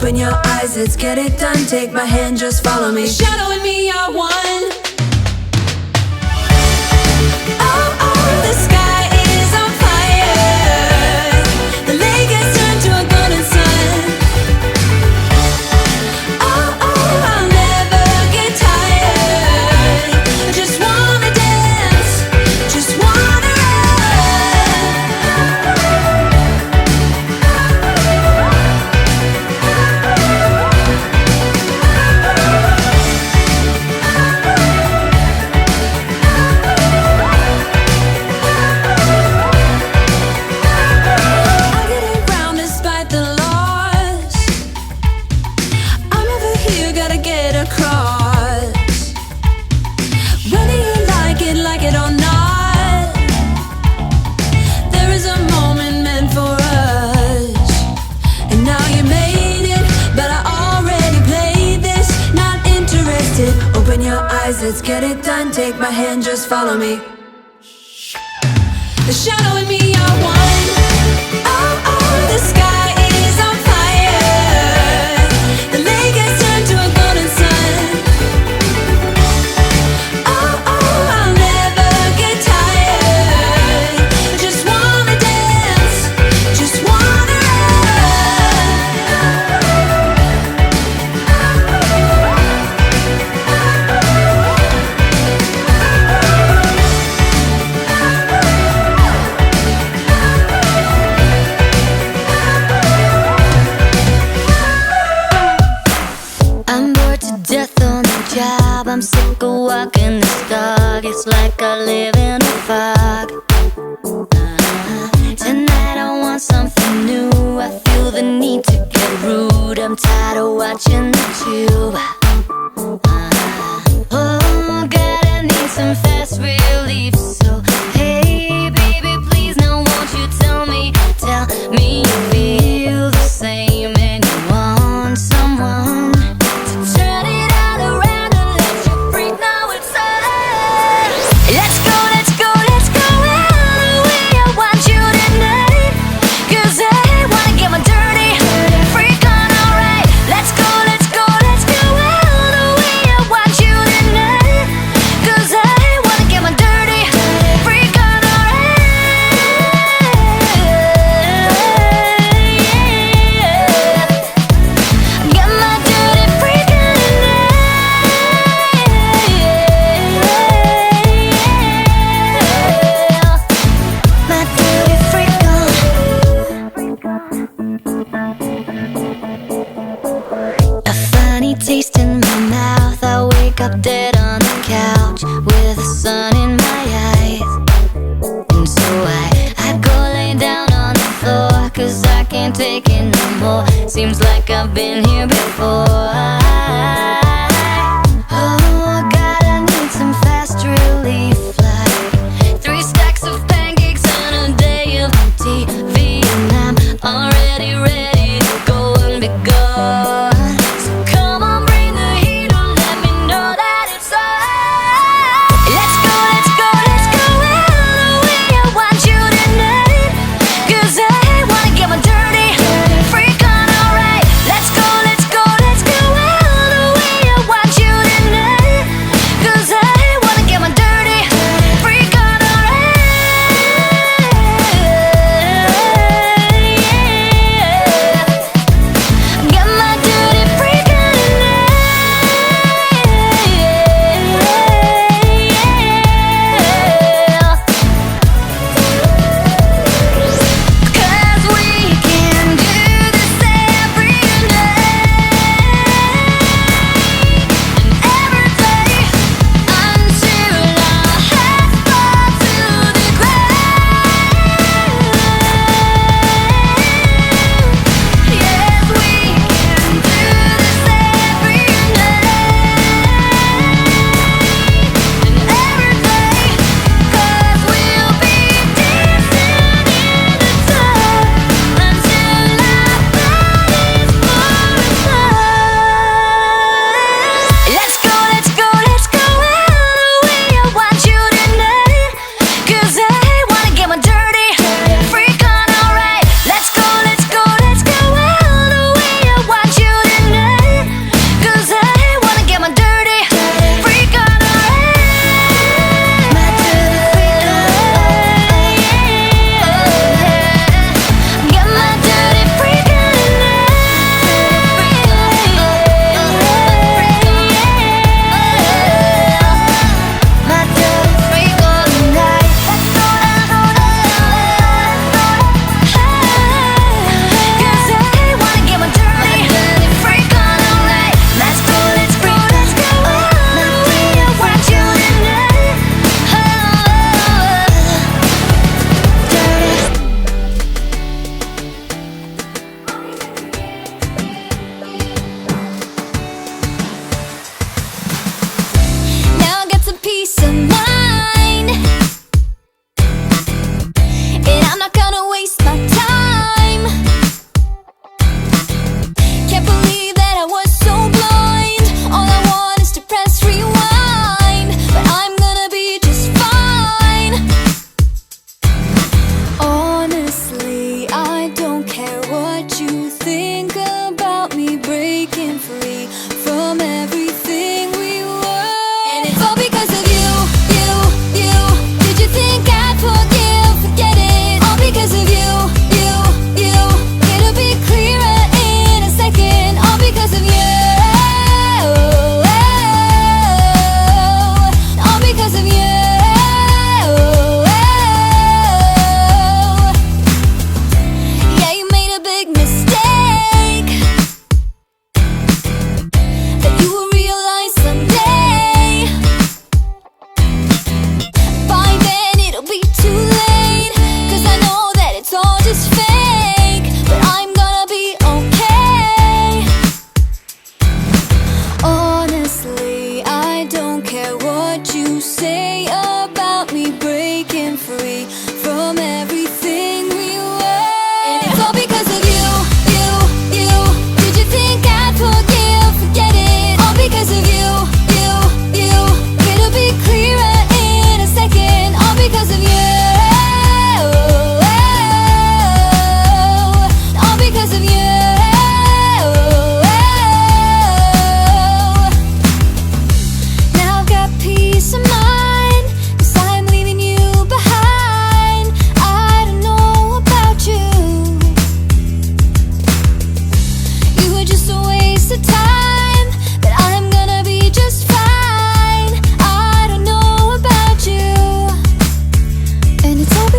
Open your eyes, let's get it done. Take my hand, just follow me. Shadow and me are one. Oh, oh, the sky is on fire. The lake has turned to a golden sun. Oh, oh, I'll never get tired. I just wanna dance, just wanna let's get it done, take my hand, just follow me. The shadow and me are one. Oh, oh, the sky is on fire. The lake has turned to a golden sun. Oh, oh, I'll never get tired. I just wanna dance, just wanna I'm sick of walking this dog. It's like I live in a fog. Tonight I want something new. I feel the need to get rude. I'm tired of watching the tube. Oh God, I need some fast relief. So hey baby, please now won't you tell me you feel the same and you want someone to turn it all around. Let's go, let's go, let's go all the way. I want you tonight, 'cause I wanna get my dirty freak on, alright. Let's go, let's go, let's go all the way. I want you tonight, 'cause I wanna get my dirty freak on, alright. Get my dirty freak on my dirty freak on. A funny taste in my mouth. I wake up dead on the couch with the sun in my eyes. And so I go lay down on the floor, 'cause I can't take it no more. Seems like I've been here before. Oh God, I need some fast relief, like 3 stacks of pancakes and a day of TV, and I'm already ready to go and be gone. So come on, bring the heat on, let me know that it's on. Let's go, let's go, let's go all the way. I want you tonight, 'cause I wanna get my dirty freak on, alright. Let's go, let's go, let's go all the way.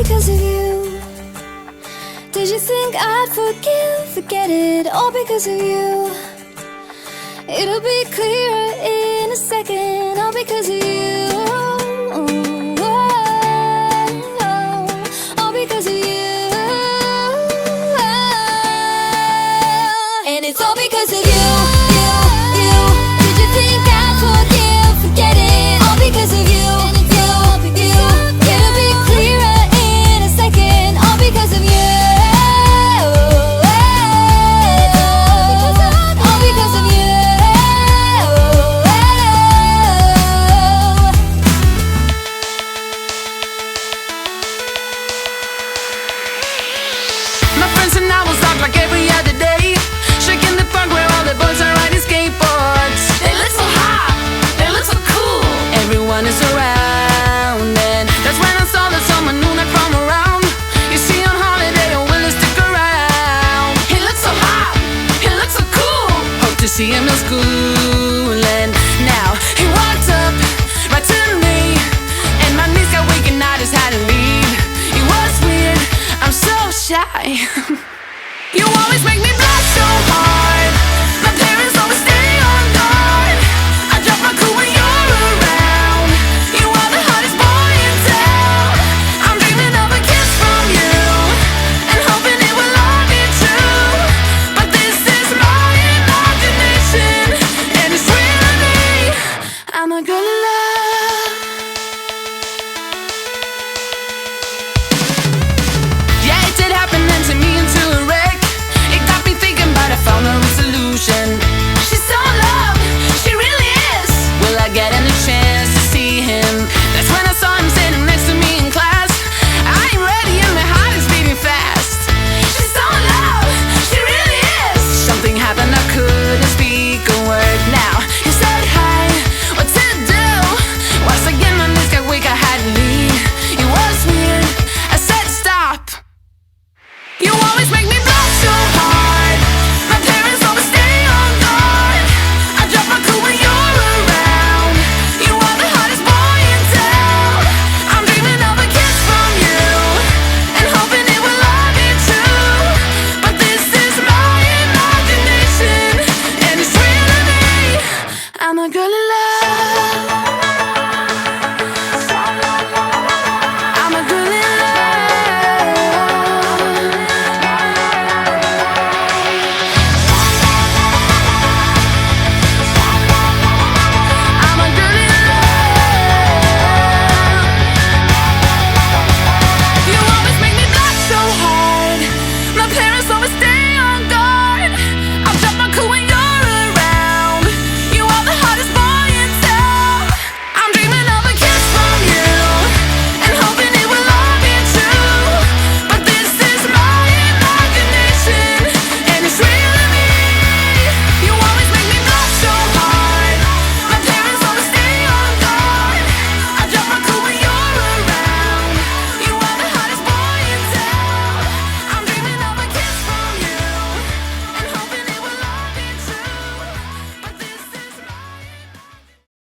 because of you. Did you think I'd forget it, all because of you? It'll be clearer in a second, all because of you. All because of you. And it's all because of you, you. Did you think I'd forget it, all because of you, you. It'll be clearer in a second, all because of you. All because of you. My friends and I will talk like every other day, shaking the park where all the boys are riding skateboards. They look so hot, they look so cool. Everyone is around, and that's when I saw that someone knew that from around. You see on holiday, and will stick around. He looks so hot, he looks so cool. Hope to see him in school, and now he walks up right to me, and my knees got weak and I just had to leave. It was weird, I'm so shy.